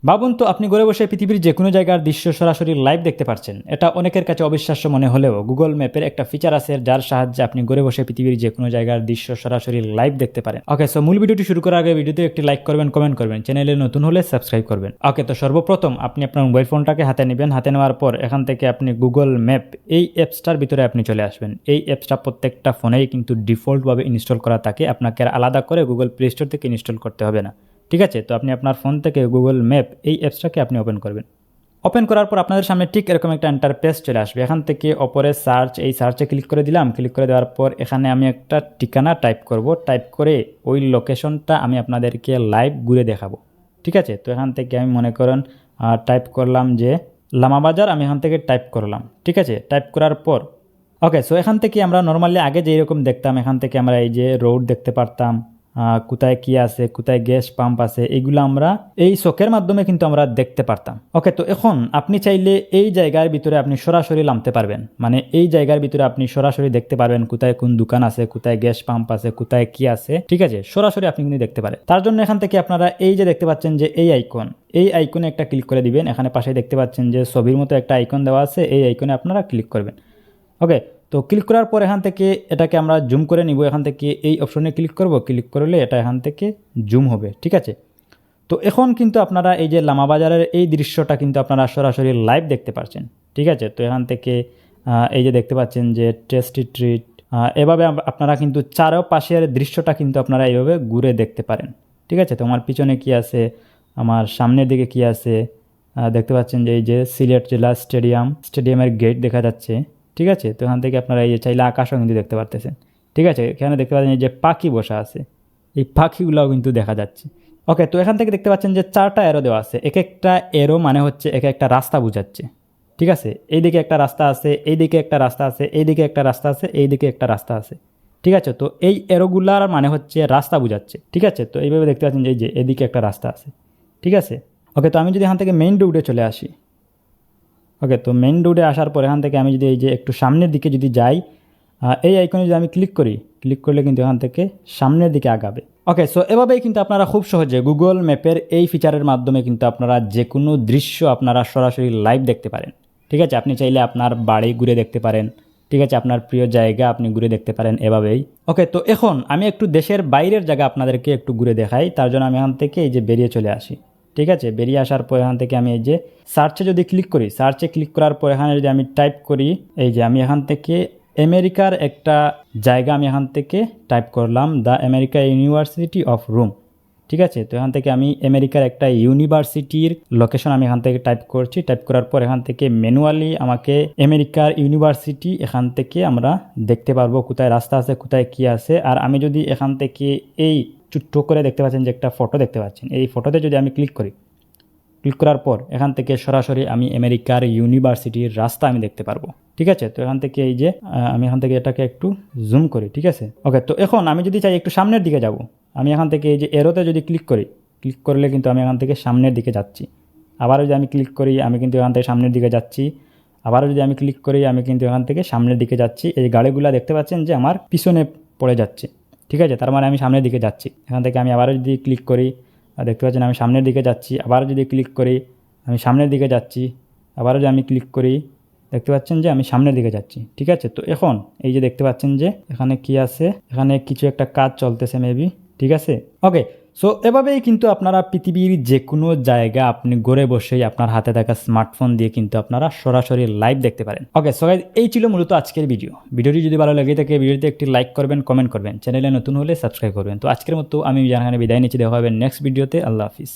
ভাবুন তো আপনি ঘরে বসে পৃথিবীর যে কোনো জায়গার দৃশ্য সরাসরি লাইভ দেখতে পাচ্ছেন। এটা অনেকের কাছে অবিশ্বাস্য মনে হলেও গুগল ম্যাপের একটা ফিচার আছে যার সাহায্যে আপনি ঘরে বসে পৃথিবীর যে কোনো জায়গার দৃশ্য সরাসরি লাইভ দেখতে পারেন। ওকে, সো মূল ভিডিওটি শুরু করার আগে ভিডিওতে একটি লাইক করবেন, কমেন্ট করবেন, চ্যানেলে নতুন হলে সাবস্ক্রাইব করবেন। ওকে, তো সর্বপ্রথম আপনি আপনার মোবাইল ফোনটাকে হাতে নেবেন। হাতে নেওয়ার পর এখান থেকে আপনি গুগল ম্যাপ এই অ্যাপসটার ভিতরে আপনি চলে আসবেন। এই অ্যাপসটা প্রত্যেকটা ফোনেই কিন্তু ডিফল্টভাবে ইনস্টল করা থাকে, আপনাকে আর আলাদা করে গুগল প্লে স্টোর থেকে ইনস্টল করতে হবে না। ঠিক আছে, তো আপনি আপনার ফোন থেকে গুগল ম্যাপ এই অ্যাপসটাকে আপনি ওপেন করবেন। ওপেন করার পর আপনাদের সামনে ঠিক এরকম একটা ইন্টারফেস চলে আসবে। এখান থেকে ওপরে সার্চ, এই সার্চে ক্লিক করে দিলাম। ক্লিক করে দেওয়ার পর এখানে আমি একটা ঠিকানা টাইপ করব। টাইপ করে ওই লোকেশনটা আমি আপনাদেরকে লাইভ ঘুরে দেখাবো। ঠিক আছে, তো এখান থেকে আমি মনে করেন টাইপ করলাম যে লামাবাজার, আমি এখান থেকে টাইপ করলাম। ঠিক আছে, টাইপ করার পর ওকে, সো এখান থেকে আমরা নর্মালি আগে যেরকম দেখতাম, এখান থেকে আমরা এই যে রোড দেখতে পারতাম, কোথায় কি আছে, কোথায় গ্যাস পাম্প আছে, এগুলো আমরা এই চোখের মাধ্যমে কিন্তু আমরা দেখতে পারতাম। ওকে, তো এখন আপনি চাইলে এই জায়গার ভিতরে আপনি সরাসরি নামতে পারবেন, মানে এই জায়গার ভিতরে আপনি সরাসরি দেখতে পারবেন কোথায় কোন দোকান আছে, কোথায় গ্যাস পাম্প আছে, কোথায় কি আছে। ঠিক আছে, সরাসরি আপনি কিন্তু দেখতে পারেন। তার জন্য এখান থেকে আপনারা এই যে দেখতে পাচ্ছেন যে এই আইকন, এই আইকনে একটা ক্লিক করে দিবেন। এখানে পাশে দেখতে পাচ্ছেন যে ছবির মতো একটা আইকন দেওয়া আছে, এই আইকনে আপনারা ক্লিক করবেন। ওকে, তো ক্লিক করার পর এখান থেকে এটাকে আমরা জুম করে নিব। এখান থেকে এই অপশনে ক্লিক করব। ক্লিক করলে এটা এখান থেকে জুম হবে। ঠিক আছে, তো এখন কিন্তু আপনারা এই যে লামাবাজারের এই দৃশ্যটা কিন্তু আপনারা সরাসরি লাইভ দেখতে পাচ্ছেন। ঠিক আছে, তো এখান থেকে এই যে দেখতে পাচ্ছেন যে টেস্টি ট্রিট, এভাবে আপনারা কিন্তু চারপাশের দৃশ্যটা কিন্তু আপনারা এইভাবে ঘুরে দেখতে পারেন। ঠিক আছে, তো আমার পিছনে কি আছে, আমার সামনের দিকে কি আছে, দেখতে পাচ্ছেন যে এই যে সিলেট জেলা স্টেডিয়ামের গেট দেখা যাচ্ছে। ঠিক আছে, তো এখান থেকে আপনারা এই যে চাইলে আকাশও কিন্তু দেখতে পারতেছেন। ঠিক আছে, এখানে দেখতে পাচ্ছেন যে পাখি বসা আছে, এই পাখিগুলোও কিন্তু দেখা যাচ্ছে। ওকে, তো এখান থেকে দেখতে পাচ্ছেন যে 4টা এরো দেওয়া আছে। এক একটা এরো মানে হচ্ছে এক একটা রাস্তা বোঝাচ্ছে। ঠিক আছে, এইদিকে একটা রাস্তা আছে, এইদিকে একটা রাস্তা আছে, এইদিকে একটা রাস্তা আছে, এইদিকে একটা রাস্তা আছে। ঠিক আছে, তো এই এরোগুলার মানে হচ্ছে রাস্তা বোঝাচ্ছে। ঠিক আছে, তো এইভাবে দেখতে পাচ্ছেন যে এই যে এদিকে একটা রাস্তা আছে। ঠিক আছে, ওকে, তো আমি যদি এখান থেকে মেইন রোডে চলে আসি। ওকে, তো মেইন রোডে আসার পর এখান থেকে আমি যদি এই যে একটু সামনের দিকে যদি যাই, এই আইকনে যদি আমি ক্লিক করি, ক্লিক করলে কিন্তু এখান থেকে সামনের দিকে আগাবে। ওকে, সো এভাবেই কিন্তু আপনারা খুব সহজে গুগল ম্যাপের এই ফিচারের মাধ্যমে কিন্তু আপনারা যে কোনো দৃশ্য আপনারা সরাসরি লাইভ দেখতে পারেন। ঠিক আছে, আপনি চাইলে আপনার বাড়ি ঘুরে দেখতে পারেন। ঠিক আছে, আপনার প্রিয় জায়গা আপনি ঘুরে দেখতে পারেন এভাবেই। ওকে, তো এখন আমি একটু দেশের বাইরের জায়গা আপনাদেরকে একটু ঘুরে দেখাই। তার জন্য আমি এখান থেকে এই যে বেরিয়ে চলে আসি। ঠিক আছে, বেরিয়ে আসার পর এখান থেকে আমি এই যে সার্চে যদি ক্লিক করি, সার্চে ক্লিক করার পর এখানে যদি আমি টাইপ করি, এই যে আমি এখান থেকে আমেরিকার একটা জায়গা আমি এখান থেকে টাইপ করলাম, the America University of Rome. ঠিক আছে, তো এখান থেকে আমি আমেরিকার একটা ইউনিভার্সিটির লোকেশন আমি এখান থেকে টাইপ করছি। টাইপ করার পর এখান থেকে ম্যানুয়ালি আমাকে আমেরিকার ইউনিভার্সিটি এখান থেকে আমরা দেখতে পারবো কোথায় রাস্তা আছে, কোথায় কি আছে। আর আমি যদি এখান থেকে এই ছোট্ট করে দেখতে পাচ্ছেন যে একটা ফটো দেখতে পাচ্ছেন, এই ফটোতে যদি আমি ক্লিক করি, ক্লিক করার পর এখান থেকে সরাসরি আমি আমেরিকার ইউনিভার্সিটির রাস্তা আমি দেখতে পারবো। ঠিক আছে, তো এখান থেকে এই যে আমি এখান থেকে এটাকে একটু জুম করি। ঠিক আছে, ওকে, তো এখন আমি যদি চাই একটু সামনের দিকে যাব, আমি এখান থেকে এই যে এরোতে যদি ক্লিক করি, ক্লিক করলে কিন্তু আমি এখান থেকে সামনের দিকে যাচ্ছি। আবারও যদি আমি ক্লিক করি, আমি কিন্তু এখান থেকে সামনের দিকে যাচ্ছি। আবারও যদি আমি ক্লিক করি, আমি কিন্তু এখান থেকে সামনের দিকে যাচ্ছি। এই গাড়িগুলো দেখতে পাচ্ছেন যে আমার পিছনে পড়ে যাচ্ছে। ঠিক আছে, তার মানে আমি সামনের দিকে যাচ্ছি। এখান থেকে আমি আবারও যদি ক্লিক করি, দেখতে পাচ্ছেন আমি সামনের দিকে যাচ্ছি। আবারও যদি ক্লিক করি, আমি সামনের দিকে যাচ্ছি। আবারও যদি আমি ক্লিক করি, দেখতে পাচ্ছেন যে আমি সামনের দিকে যাচ্ছি। ঠিক আছে, তো এখন এই যে দেখতে পাচ্ছেন যে এখানে কি আছে, এখানে কিছু একটা কাজ চলতেছে মেবি। ঠিক আছে, ওকে, সো এভাবেই কিন্তু আপনারা পৃথিবীর যে কোনো জায়গা আপনি ঘরে বসেই আপনার হাতে থাকা স্মার্টফোন দিয়ে কিন্তু আপনারা সরাসরি লাইভ দেখতে পারেন। ওকে, সো গাইস, এই ছিল মূলত আজকের ভিডিওটি যদি ভালো লাগে থাকে ভিডিওতে একটি লাইক করবেন, কমেন্ট করবেন, চ্যানেলে নতুন হলে সাবস্ক্রাইব করবেন। তো আজকের মতো আমি জানাখানে বিদায় নিচ্ছি, দেখা হবে নেক্সট ভিডিওতে। আল্লাহ হাফিজ।